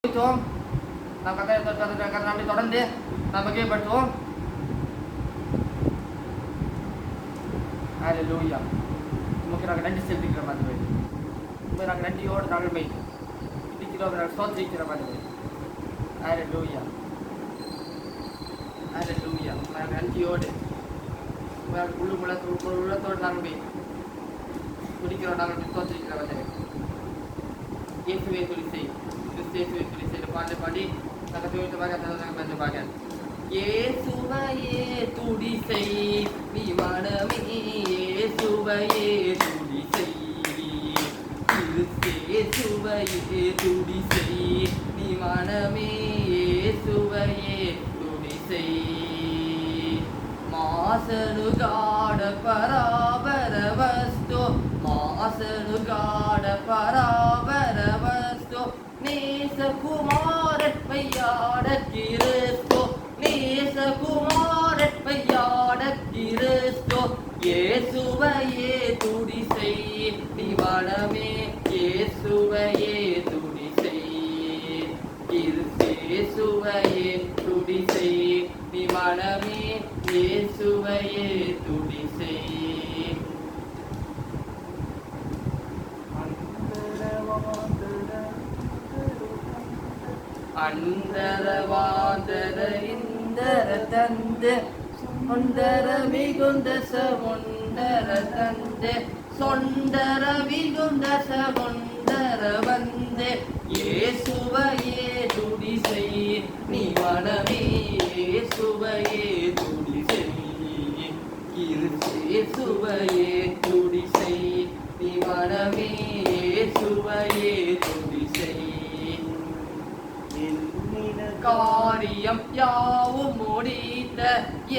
நாம் கதை தொடர்ந்து நாம் மகிமைப்படுத்துவோம். ஹல்லேலூயா. உமக்கு நாங்கள் நன்றி செலுத்துகிறோம் ஆண்டவரே. உம்மை நாங்கள் நன்றியோடு நாங்கள் துதிக்கிறோம், நாங்கள் ஸ்தோத்திரிக்கிறோம் ஆண்டவரே. ஹல்லேலூயா. ஹல்லேலூயா. நாங்கள் நன்றியோடு உள்ளத்தோடு நாங்கள் துதிக்கிறோம், நாங்கள் ஸ்தோத்திரிக்கிறோம் ஆண்டவரே. இயேசுவே துதி செய், கிறிஸ்துவே துதி செய். பாட்டு பாடி நாங்கள் துதிப்பாக இயேசுவையே துதி செய் நீ மனமே, இயேசுவையே துதி செய், இயேசுவையே துதி செய் நீ மனமே, இயேசுவையே துதி செய். மாசனுகாட பராபர வஸ்து, மாசனுகாட பராபர வஸ்து, நேசகுமாரன் மையாட கிறிஸ்து, நேசகுமாரன் மையாட கிறிஸ்து. இயேசுவையே துதி செய் நீ மனமே, இயேசுவையே துதி செய், இயேசுவையே துதி செய் நீ மனமே, இயேசுவையே துதி செய். அந்தரவாதர இந்தர தந்து சொந்தர மிகுந்த சமுந்தர தந்து, சொந்தர மிகுந்த சமுந்தர வந்து, இயேசுவையே துதி செய் நீ மனமே, இயேசுவையே துதி செய், இயேசுவையே துதி செய் நீ மனமே, இயேசுவையே துதி செய். காரியம் யாவும் முடித்த,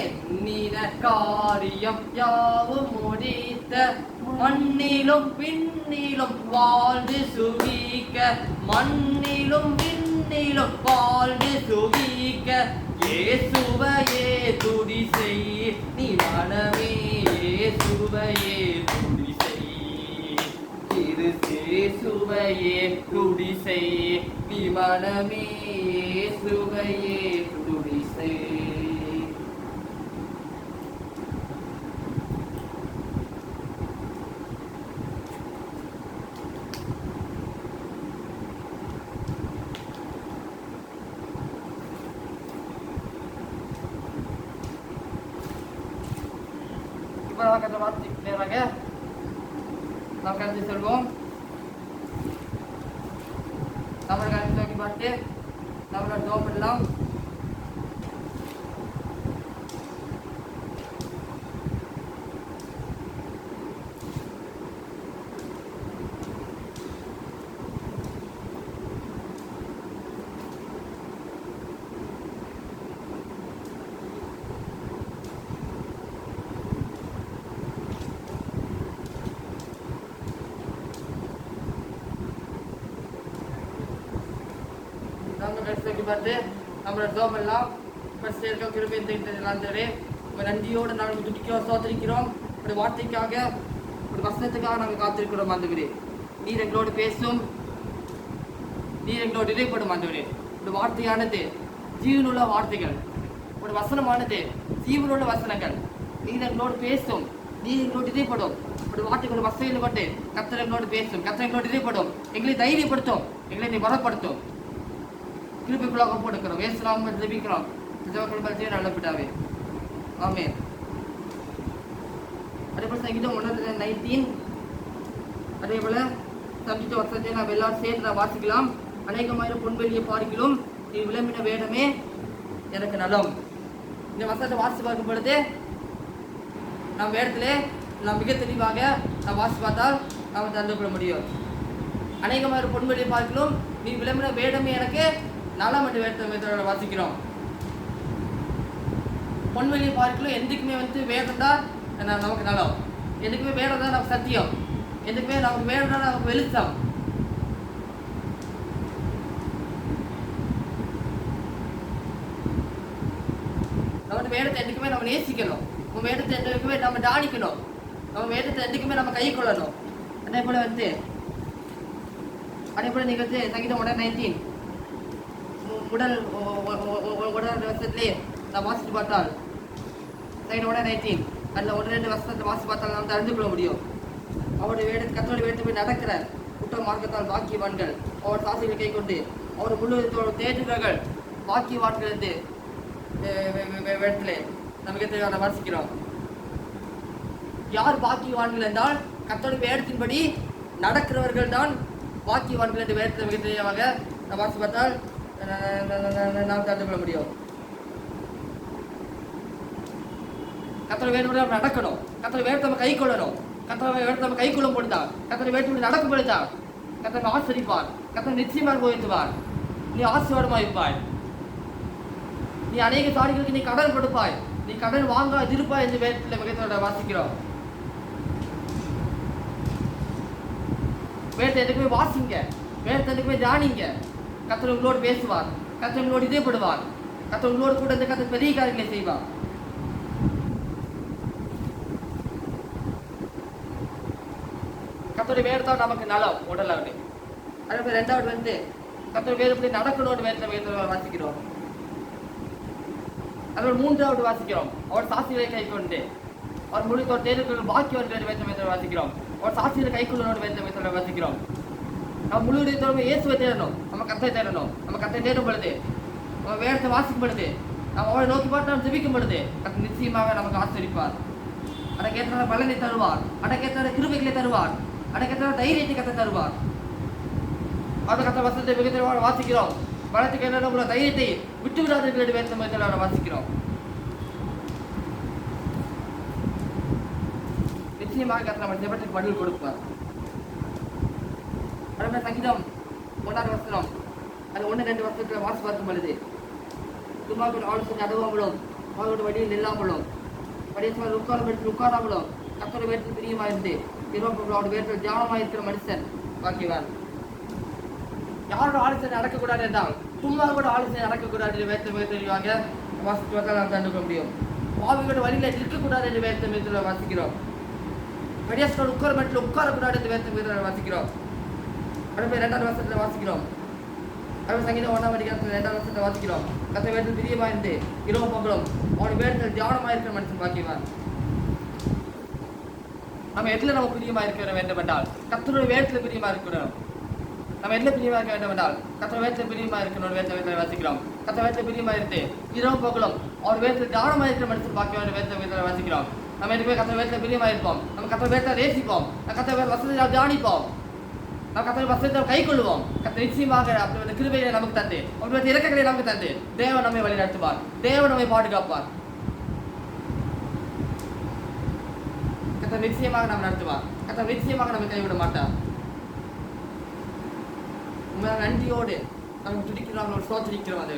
எண்ணின காரியம் யாவும் முடித்த, மண்ணிலும் விண்ணிலும் வாழ்ந்து சுகிக்க, மண்ணிலும் விண்ணிலும் வாழ்ந்து சுகிக்க, இயேசுவையே துதி செய் நீ மனமே, இயேசுவையே துதி செய், இயேசுவையே துதி செய் நீ மனமே, இயேசுவையே துதி செய். இப்போ நமக்கு அந்த வார்த்தை நேராக நாம் கருத்து சொல்வோம். நம்மளை கருத்து நோக்கி பார்த்து நம்மளோட ஜோம் பண்ணலாம். பார்த்து நம்மளோட ஜோம் எல்லாம் இருக்க கிருபை ஆண்டவரே, உங்கள் நன்றியோடு நாங்கள் துடிக்கிறோம், சோதரிக்கிறோம். ஒரு வார்த்தைக்காக, ஒரு வசனத்துக்காக நாங்கள் காத்திருக்கிறோம் ஆண்டவரே. நீர் எங்களோடு பேசும், நீர் எங்களோடு இடைப்படும் ஆண்டவரே. ஒரு வார்த்தையானது ஜீவனுள்ள வார்த்தைகள், ஒரு வசனமானது ஜீவனுள்ள வசனங்கள். நீர் எங்களோடு பேசும், நீர் எங்களோடு இடைப்படும். ஒரு வார்த்தைக்கு ஒரு வசனம் கொண்டு கர்த்தர் எங்களோடு பேசும், கர்த்தர் எங்களோடு இடைப்படும், எங்களை தைரியப்படுத்தும், எங்களை நீ வரப்படுத்தும். கிருபைக்குள்ளாக போட்டுக்கிறோம், ஏசுநாமத்தில் ஜெபிக்கிறோம், ஜெபக்குள் நல்லபிட்டாவே, ஆமென். அதேபோல் சங்கீதம் 119 அதேபோல சங்கீத வசனத்தை நாம் எல்லாரும் சேர்ந்து நாம் வாசிக்கலாம். அநேகமாயிரம் பொன்வெளியை பார்க்கிலும் நீ விளம்பின வேடமே எனக்கு நலம். இந்த வசனத்தை வாசி பார்க்கும் பொழுது நம் வேடத்திலே நாம் மிக தெளிவாக நாம் வாசி பார்த்தால் நாம் தந்துவிட முடியும். அநேகமாயிரம் பொன்வெளியை பார்க்கிலும் நீ விளம்பின வேடமே எனக்கு நலம் என்று வேதத்தை வாசிக்கிறோம். பொன்வெளியை பார்க்கலாம் எதுக்குமே வேதம் தான் நமக்கு நலம், எதுக்குமே வேதம் தான் நமக்கு சத்தியம், எதுக்குமே நமக்கு வேதம் தான் நமக்கு வெளிச்சம். நம்ம வேதத்தை எதுக்குமே நம்ம நேசிக்கணும், நம்ம வேதத்தை எதுக்குமே நம்ம தானிக்கணும், நம்ம வேதத்தை எதுக்குமே நம்ம கை கொள்ளணும். அதே போல நீங்கள் சங்கீதம் 119 உடல் உடல் வசத்திலே நாம் வாசித்து பார்த்தால் சைடு 19 அதில் 1-2 வசனத்தை வாசி பார்த்தால் நாம் அறிந்து கொள்ள முடியும். அவருடைய கத்தோடைய வேடத்தை போய் நடக்கிற குற்ற மார்க்கத்தால் பாக்கியவான்கள், அவர் சாசிகளை கை கொண்டு அவர் முழுவதோடு தேற்றுகிறார்கள் பாக்கியவான்கள் என்று வேடத்திலே நமக்கு தேவையான வாசிக்கிறோம். யார் பாக்கியவான்கள் என்றால் கர்த்தருடைய வேடத்தின்படி நடக்கிறவர்கள் தான் பாக்கியவான்கள் என்று வேடத்தில் மிக தெளிவாக நாம் வாசி பார்த்தால் நாம் தெரிந்து கொள்ள முடியும். கர்த்தருடைய வேடத்தோடு நம்ம நடக்கணும். கர்த்தருடைய வேடத்தை நம்ம கை கொள்ளணும். கர்த்தருடைய வேடத்தை நம்ம கை கொள்ளும் பொழுதுதான், கர்த்தருடைய வேடத்தோடு நடக்கும் பொழுதுதான் கர்த்தர் ஆசரிப்பார். கர்த்தர் நிச்சயமாக உயர்த்துவார். நீ ஆசீர்வாதமாக இருப்பாய். நீ அநேக காரியங்களுக்கு நீ கடன் கொடுப்பாய். நீ கடன் வாங்க இருப்பாய் என்று வேதத்தில் மிகத்தோட வாசிக்கிறோம். வேதத்தை எதுக்கு போய் வாசிங்க, வேதத்தை எதுக்கு போய் தியானிங்க. கர்த்தர் உங்களோடு பேசுவார். கர்த்தர் உங்களோடு இதயப்படுவார். கர்த்தர் உங்களோடு கூட இந்த கர்த்தர் பெரிய காரியங்களை செய்வார். கர்த்தருடைய வேதத்தால் நமக்கு நலம் உடலாவது. அதே ரெண்டாவது வந்து கர்த்தருடைய வேதத்தை நடக்கணும்னு வேதத்தில் வாசிக்கிறோம். அதோட மூன்றாவது வாசிக்கிறோம், அவர் சாட்சிகளை கை கொண்டு அவர் முழுத்தோர் தேர்தல் பாக்கியவர்கள் வேதத்தை வாசிக்கிறோம். அவர் சாட்சிகளை கை கொள்ளணும் வேதத்தை வாசிக்கிறோம். நம்ம முழு தொடர்பு இயேசுவை தேடணும். நம்ம கர்த்தரை தேடணும். நம்ம கர்த்தரை தேடும் பொழுது, நம்ம வேதத்தை வாசிக்கும் பொழுது, நம்ம அவரை நோக்கி பார்த்து நம்ம ஜெபிக்கும் பொழுது கர்த்தர் நிச்சயமாக நமக்கு ஆசீர்வதிப்பார். அதற்கேற்ற பலனை தருவார். அதற்கேற்ற கிருபைகளை தருவார். அதற்கேற்ற தைரியத்தை கர்த்தர் தருவார். அது கர்த்தர் வசனத்தை மிக தெளிவாக வாசிக்கிறோம். பலத்துக்கு என்ன உள்ள தைரியத்தை விட்டு விடாதீர்கள் வேதத்தை வாசிக்கிறோம். நிச்சயமாக கர்த்தர் நம்ம ஜெபத்துக்கு பதில் கொடுப்பார். அதே சங்கீதம் 1 வசனம் அது 1-2 வசனத்தில் வாசி பார்க்கும் பொழுது, துன்மார்க்கன் ஆலோசனை அனுபவங்களும் அவர்களோட வழியில் இல்லாமலும் படையல் உட்காராமலும் கர்த்தருடைய வேதத்தில் பிரியமாயிருந்து அவருடைய வேதத்தில் தியானமாக இருக்கிற மனுஷன் பாக்கியவான். யாரோட ஆலோசனை நடக்கக்கூடாது என்றால் சும்மா கூட ஆலோசனை நடக்கக்கூடாது என்று வேதத்தை மிக தெளிவாக வாசித்து பார்த்தால் நாம் தெரிந்து கொள்ள முடியும். பாவிகளோட வழியில் இருக்கக்கூடாது என்று வேதத்தை மிக வாசிக்கிறோம். பெரியாஸ்களோட உட்காரமட்டில் உட்காரக்கூடாது என்று வேதத்தை மிக வாசிக்கிறோம். அடுத்த 2வது வசனத்தில் வாசிக்கிறோம். அடுத்த சங்கீதம் 1ஆம் அதிகாரத்தில் 2வது வசனத்தை வாசிக்கிறோம். கர்த்தர் வேதத்தில் பிரியமாயிருந்து இரவும் பகலும் அவருடைய வேதத்தில் தியானமாக இருக்கிற மனுஷன் பாக்கியவான். நம்ம எதில் நம்ம பிரியமாக இருக்க வேண்டும் என்றால் கர்த்தருடைய வேதத்தில் பிரியமாக இருக்கிறோம். நம்ம எதில் பிரியமாக இருக்க வேண்டும் என்றால் கர்த்தர் வேதத்தில் பிரியமாக இருக்கணும் வேதத்தை வாசிக்கிறோம். கர்த்தர் வேதத்தில் பிரியமாக இருந்து இரவும் பகலும் அவர் வேதத்தில் தியானமாக இருக்கிற மனுஷன் பாக்கியவான் வேதத்தை வாசிக்கிறோம். நம்ம எதுவுமே கர்த்தர் வேதத்தில் பிரியமாக இருப்போம். நம்ம கர்த்தர் வேதத்தை நேசிப்போம். கர்த்தர் வசனத்தை தியானிப்போம். நாம் கர்த்தர் வசனத்தை கை கொள்வோம். கர்த்தர் நிச்சயமாக அப்படி கிருபையை நமக்கு தந்து அவருடைய இறக்கங்களை நமக்கு தந்து தேவன் நம்மை வழி நடத்துவார். தேவன் நம்மை பாதுகாப்பார். கர்த்தர் நிச்சயமாக நாம் நடத்துவார். கர்த்தர் நிச்சயமாக நம்மை கைவிட மாட்டார். உண்மையாக நன்றியோடு நாங்கள் துடிக்கிறோம், நாங்கள் சோதரிக்கிறோம். அது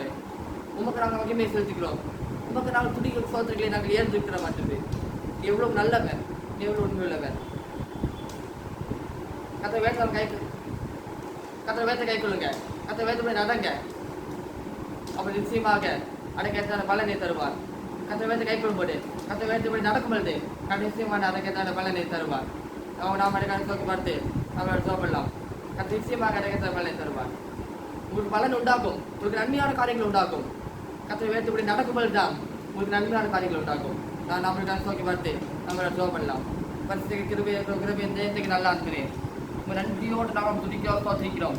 உமக்கு நாங்கள் மகிமையை செலுத்திக்கிறோம். உமக்கு நாங்கள் துடிக்கிற சோதனைகளை நாங்கள் ஏற்றிருக்கிற மாட்டது. எவ்வளவு நல்லவர், எவ்வளவு உண்மையுள்ளவர். கர்த்தர் வேதத்தை கை கொள்ளுங்க. கர்த்தர் வேதத்தை நடங்க. அவர் நிச்சயமாக அதற்கேற்ற பலனை தருவார். கர்த்தர் வேதத்தை கை கொள்ளும்போது, கர்த்தர் வேதத்தை நடக்கும் பொழுது நிச்சயமான அதற்கேற்ற பலனை தருவார். நாம் அதற்கான சோக்கு பார்த்து நம்மளோட சோப்படலாம். கர்த்தர் நிச்சயமாக அதற்கேற்ற பலனை தருவார். உங்களுக்கு பலன் உண்டாகும். உங்களுக்கு நன்மையான காரியங்கள் உண்டாகும். கர்த்தர் வேதத்தை நடக்கும் பொழுது தான் உங்களுக்கு நன்மையான காரியங்கள் உண்டாகும். நான் நம்மளுக்கான சோக்கி பார்த்து நம்மளோட சோப்படலாம். பரிசுக்கு கிருபை தேசத்துக்கு நல்லா இருக்கிறேன். உங்கள் நன்றியோடு நாங்கள் துடிக்க சோதரிக்கிறோம்.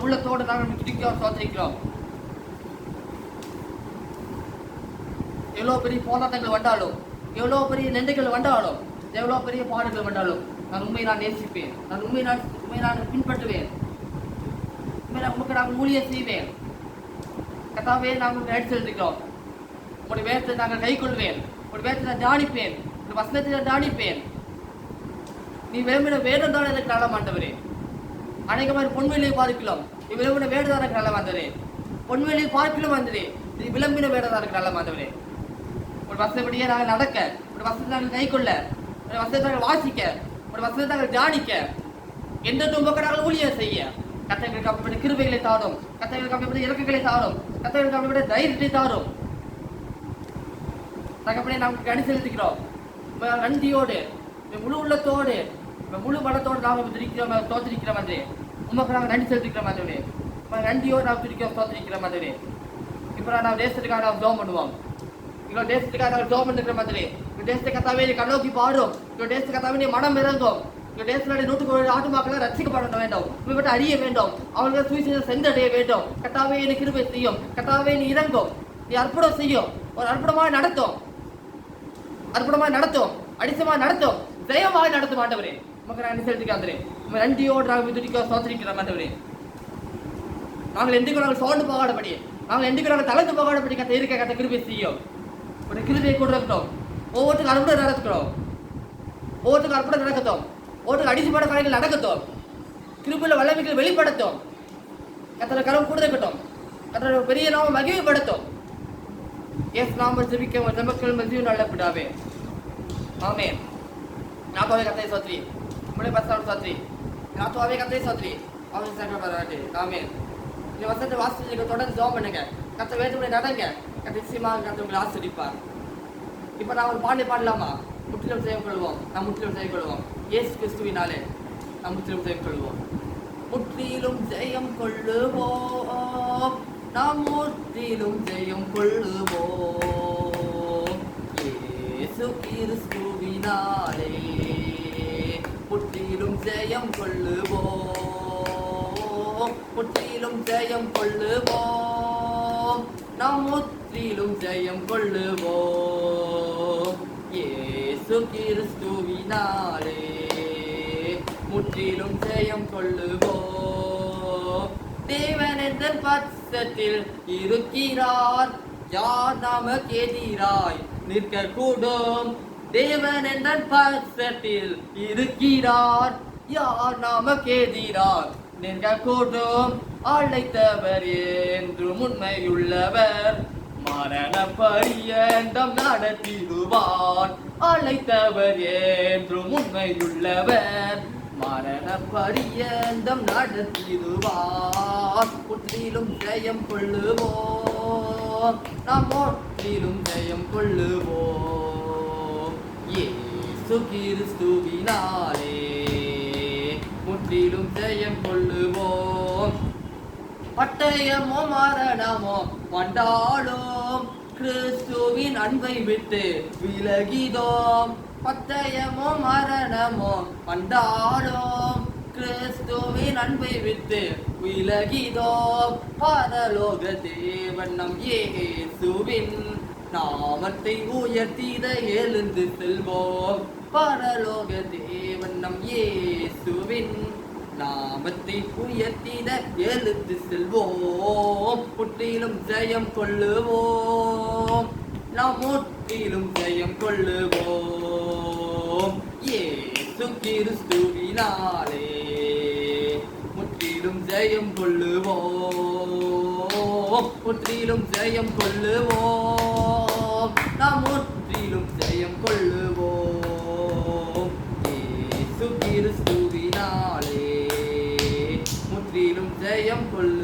உள்ளத்தோடு நாங்கள் துடிக்க சோதரிக்கிறோம். எவ்வளோ பெரிய போராட்டங்கள் வந்தாலும், எவ்வளோ பெரிய நெண்டைகள் வந்தாலும், எவ்வளோ பெரிய பாடுகள் வந்தாலும் நான் உண்மையை நான் நேசிப்பேன். நான் உண்மையை நான் பின்பற்றுவேன். உண்மையை நாங்கள் ஊழியம் செய்வேன். கர்த்தாவே நாங்கள் எடுத்திருக்கிறோம். உங்களுடைய வேதத்தை நாங்கள் கை கொள்வேன். உங்களுடைய வேதத்தை நான் தியானிப்பேன். உங்களுடைய வசனத்தை நான் தியானிப்பேன். நீ விரும்பின வேடம் தான் எனக்கு நல்ல மாண்டவரே. அநேகமாக பொன்வெளியை பார்க்கலாம். நீ விரும்பின வேடம் தான் எனக்கு நல்ல மாண்டவரே. பொன்வெளியை பார்க்கலாம் வந்ததே. நீ விளம்பின வேடம் தான் எனக்கு நல்ல மாண்டவரே. ஒரு வசனப்படியே நாங்கள் நடக்க, ஒரு வசனத்தை நாங்கள் கை கொள்ள, ஒரு வசனத்தை நாங்கள் வாசிக்க, ஒரு வசனத்தை நாங்கள் தியானிக்க, எந்த உமக்கு நாங்கள் ஊழியம் செய்ய கர்த்தருக்கு அப்படிப்பட்ட கிருபைகளை தாரும். கர்த்தருக்கு அப்படிப்பட்ட இறக்கங்களை தாரும். கர்த்தருக்கு அப்படிப்பட்ட தைரியத்தை தாரும். நாங்கள் அப்படியே நாங்கள் கணி செலுத்திக்கிறோம். நன்றியோடு முழு உள்ளத்தோடு முழு பலத்தோடு நாங்கள் தோற்றிருக்கிறோம். என்று உமக்கு நாங்கள் நன்றி செலுத்திக்கிறோம். நன்றியோடு நாம் துதிக்கிறோம் ஸ்தோத்திரிக்கிறோம் ஆண்டவரே. இப்போ நாம் தேசத்துக்காக நாம் ஜெபம் பண்ணுவோம். எங்கள் தேசத்துக்காக நாங்கள் ஜெபம் பண்ணிருக்கிற ஆண்டவரே. எங்கள் தேசத்தை கர்த்தாவே நீ கண்ணோக்கி பாரும். எங்கள் தேசத்தை கர்த்தாவே நீ மனம் இறங்கும். எங்கள் தேசத்தினுடைய 100 ஆட்டுமாக்களை ரட்சிக்கப்பட வேண்டும். உங்களை அறிய வேண்டும். அவர்கள் சுவிசேஷம் சென்றடைய வேண்டும். கர்த்தாவே நீ கிருபை செய்யும். கர்த்தாவே நீ இறங்கும். நீ அற்புதம் செய்யும். ஒரு அற்புதமாக நடத்தும். அடிசமாக நடத்தும். ஜெயமாக நடத்தும் ஆண்டவரே. நமக்கு நன்றி செலுத்திக்காந்தரே. உங்கள் நன்றியோடு நாங்கள் துதிக்கிறோம் ஸ்தோத்திரிக்கிறோம் ஆண்டவரே. நாங்கள் என்றைக்கும் நாங்கள் சோர்ந்து போகாதபடி, நாங்கள் என்றைக்கும் நாங்கள் தளர்ந்து போகாதபடி கத்த இருக்க கத்த கிருபை செய்யும். ஒரு கிருபையை கொண்டு இருக்கட்டும். ஒவ்வொருத்துக்கும் அற்புதம் நடக்கட்டும். ஒவ்வொருத்துக்கு அடிசுமான காரியங்கள் நடக்கட்டும். கிருபையில் வல்லமைகள் வெளிப்படுத்தும். கத்தனை கரம் கொடுக்கட்டும். கத்தனை பெரிய நாம மகிமைப்படுத்தும். எஸ் நாம ஜெபிக்க நமக்கள் மதியம் நல்ல பிடாவே. ஆமென். நாப்பாவே கத்தை சோத்ரி. முளை பஸ்ஸாவோட சோத்ரி. நாப்பாவே கத்தை சோத்ரி. அவன் சக்கர பரவாட்டி. ஆமென். இந்த வசனத்தை வாசிச்சு தொடர்ந்து ஜெபம் பண்ணுங்க. கத்த வேண்டுமே நடங்க. கத்த நிச்சயமாக கத்த உங்களை ஆசீர்வதிப்பார். இப்போ நான் ஒரு பாடலை பாடலாமா? முற்றிலும் ஜெயம் கொள்வோம். நாம் முற்றிலும் ஜெயம் கொள்வோம். இயேசு கிறிஸ்துவினாலே நாம் முற்றிலும் ஜெயம் கொள்வோம். முற்றிலும் ஜெயம் கொள்ளுவோம். நாம் முற்றிலும் ஜெயம் கொள்ளுவோம். இயேசு கிறிஸ்துவினாலே முற்றிலும் ஜெயம் கொள்ளுவோம். முற்றிலும் ஜெயம் கொள்ளுவோம். நாம் முற்றிலும் ஜெயம் கொள்ளுவோம். இயேசு கிறிஸ்துவினாலே முற்றிலும் ஜெயம் கொள்ளுவோம். தேவன் என்ற பட்சத்தில் இருக்கிறார். யார் நமக்கு எதிராய் நிற்க கூடும்? தேவன் என்ற பட்சத்தில் இருக்கிறார். யார் நமக்கு எதிராய் நிற்க கூடும்? அழைத்தவர் என்றும் உண்மையுள்ளவர். மரண பரியந்தம் நடத்திடுவார். அழைத்தவர் என்றும் உண்மையுள்ளவர். மரண பரியந்தம் நடத்திடுவார். முற்றிலும் ஜெயம் கொள்ளுவோம். நாம் முற்றிலும் ஜெயம் கொள்ளுவோம். இயேசு கிறிஸ்துவினாலே முற்றிலும் ஜெயம் கொள்ளுவோம். பட்டயமோ மரணமோ வந்தாலும் கிறிஸ்துவின் அன்பை விட்டு விலகிதோம். பட்டயமோ மரணமோ வந்தாலும் கிறிஸ்துவின் அன்பை விட்டு விலகிதோம். பரலோக தேவன் நம் இயேசுவின் நாமத்தை உயர்த்திட எழுந்து செல்வோம். பரலோக தேவன் நம் இயேசுவின் நாமத்தை உயர்த்திட எழுந்து செல்வோம். முற்றிலும் ஜெயம் கொள்ளுவோம். நாம் முற்றிலும் ஜெயம் கொள்ளுவோம். இயேசு கிறிஸ்துவினாலே முற்றிலும் ஜெயம் கொள்ளுவோம். முற்றிலும் ஜெயம் கொள்ளுவோம். நாம் முற்றிலும் ஜெயம் கொள்ளுவோம். இயேசு கிறிஸ்துவினாலே முற்றிலும் ஜெயம் கொள்ளு